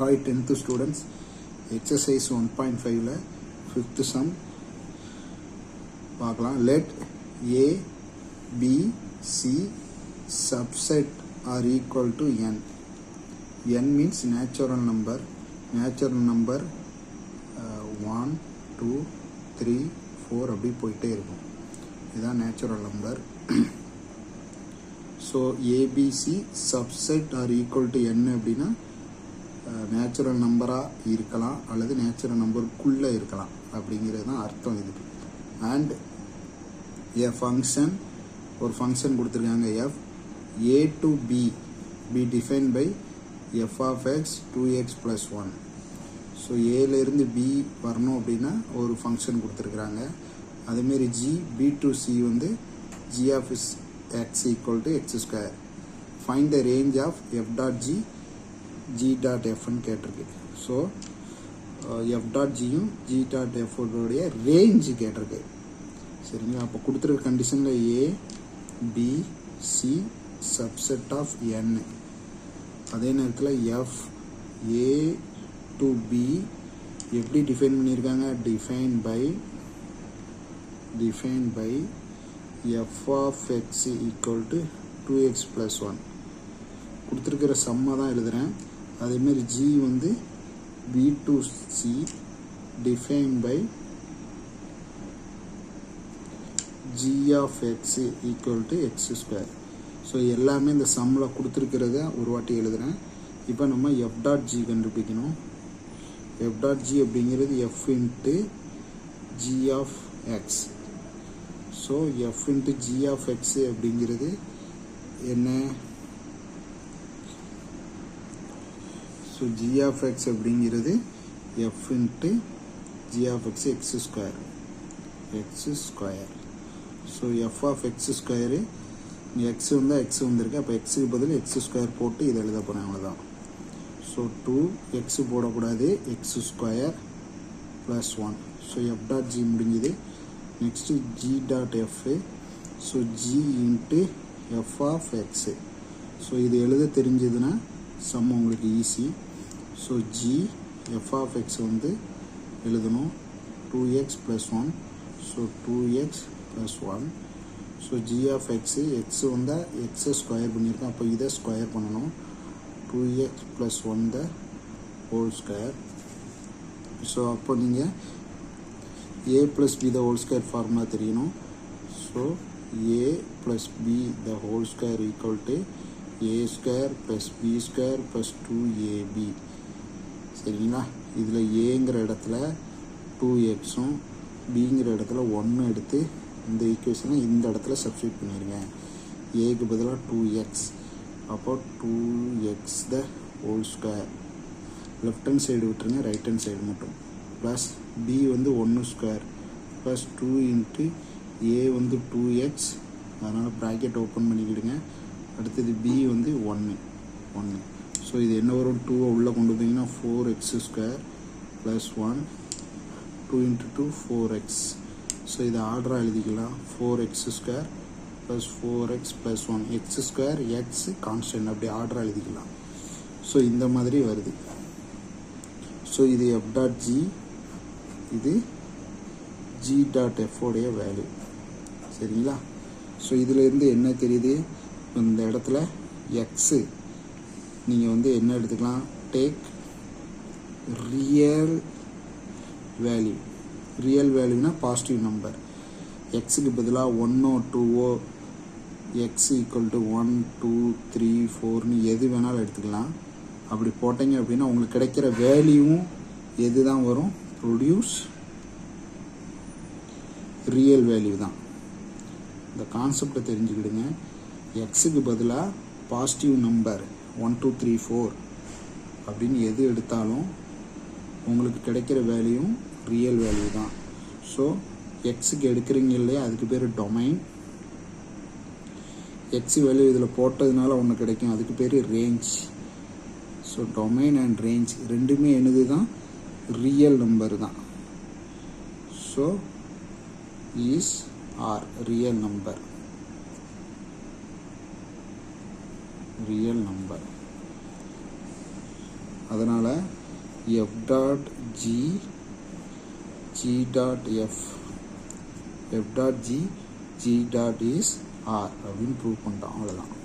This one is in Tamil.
Hi 10th students, exercise 1.5 fifth sum பார்க்கலாம். Let A, B, C subset are equal to n. n means natural number 1, 2, 3, 4 அப்படி போயிட்டே இருக்கும். இதுதான் natural number. So ABC subset are equal to n அப்படின்னா நேச்சுரல் நம்பராக இருக்கலாம் அல்லது நேச்சுரல் நம்பருக்குள்ளே இருக்கலாம் அப்படிங்கிறது தான் அர்த்தம் இதுக்கு. அண்ட் ஏ ஃபங்க்ஷன், ஒரு ஃபங்க்ஷன் கொடுத்துருக்காங்க f a to b be defined by f of x 2x plus 1. So ஏலேருந்து b வரணும் அப்படின்னா ஒரு ஃபங்க்ஷன் கொடுத்துருக்குறாங்க. அதேமாரி g b to c வந்து g of x equal to x square. Find the range of f dot g g dot f ன்னு கேட்டிருக்கு. ஸோ f dot gயும் g dot f உடைய ரேஞ்ச் கேட்டிருக்கு. சரிங்களா? அப்போ கொடுத்துருக்க கண்டிஷனில் a b c subset of n, அதே நேரத்தில் f a to b எப்படி டிஃபைன் பண்ணியிருக்காங்க? Define by f of x equal to 2x plus 1 கொடுத்துருக்கிற சம்மை தான் எழுதுகிறேன். அதேமாரி g வந்து b to c define by g of x equal to x square. So எல்லாமே இந்த சம்மில் கொடுத்துருக்கிறத ஒரு வாட்டி எழுதுகிறேன். இப்போ நம்ம f dot g கண்டுபிடிக்கணும். f dot g அப்படிங்கிறது f into g of x. So f into g of x அப்படிங்கிறது என்ன? ஸோ g of x அப்படிங்கிறது f into g of x x square. So f of x square x வந்தால் x வந்திருக்கு. அப்போ எக்ஸுக்கு பதில் x ஸ்கொயர் போட்டு இதை எழுத போகிறேன், அவ்வளோதான். ஸோ 2x போடக்கூடாது, x square plus 1. So f dot g முடிஞ்சுது. Next g dot f. So g into f of x. So இது எழுத தெரிஞ்சதுன்னா சம் உங்களுக்கு easy. So g f of x வந்து எழுதணும் 2x plus 1. So 2x plus 1. So g of x வந்தால் x ஸ்கொயர் பண்ணியிருக்கோம். அப்போ இதை ஸ்கொயர் பண்ணணும். 2x plus 1 the whole square. So அப்போ நீங்கள் a plus b the whole square formula தெரியணும். So a plus b the whole square equal to a square plus b square plus 2ab. சரிங்களா? இதில் ஏங்கிற இடத்துல 2xும் பிங்கிற இடத்துல 1 எடுத்து இந்த ஈக்குவேஷனை இந்த இடத்துல சப்ஸ்டியூட் பண்ணிடுங்க. ஏக்கு பதிலாக 2x. அப்போ 2x the whole square. Left hand side விட்டுருங்க, ரைட் ஹேண்ட் சைடு மட்டும். ப்ளஸ் b வந்து 1 ஸ்கொயர் ப்ளஸ் 2 இன்ட்டு a வந்து 2x. அதனால் ப்ராக்கெட் ஓப்பன் பண்ணிக்கிடுங்க. அடுத்தது b வந்து 1. ஸோ இது என்ன வரும்? 2 உள்ளே கொண்டு வந்தீங்கன்னா 4x square plus 1. 2 into 2 4x. So இதை ஆர்டராக எழுதிக்கலாம். 4x square plus 4x plus 1. x square x constant அப்படி ஆர்டராக எழுதிக்கலாம். ஸோ இந்த மாதிரி வருது. ஸோ இது f dot g, இது g dot f உடைய வேல்யூ. சரிங்களா? ஸோ இதிலேருந்து என்ன தெரியுது? இந்த இடத்துல x நீங்கள் வந்து என்ன எடுத்துக்கலாம்? டேக் ரியல் வேல்யூனா பாசிட்டிவ் நம்பர். எக்ஸுக்கு பதிலாக 1ஓ 2ஓ x ஈக்குவல் டு 1 2 3 4ன்னு எது வேணாலும் எடுத்துக்கலாம். அப்படி போட்டீங்க அப்படின்னா உங்களுக்கு கிடைக்கிற வேல்யூவும் எது தான் வரும்? ப்ரொடியூஸ் ரியல் வேல்யூ தான். இந்த கான்செப்டை தெரிஞ்சுக்கிடுங்க. எக்ஸுக்கு பதிலாக பாசிட்டிவ் நம்பர் 1 2 3 4 அப்படின்னு எது எடுத்தாலும் உங்களுக்கு கிடைக்கிற வேல்யூ ரியல் வேல்யூ தான். ஸோ எக்ஸுக்கு எடுக்கிறீங்க இல்லையா, அதுக்கு பேர் டொமைன். எக்ஸ் வேல்யூ இதில் போட்டதுனால ஒன்று கிடைக்கும், அதுக்கு பேர் range. So domain and range ரெண்டுமே என்னது தான்? ரியல் நம்பர் தான். So is R real number. அதனால் F dot G G dot F F dot G G dot is R அப்படின்னு ப்ரூவ் பண்ணிட்டோம். அவ்வளோதான்.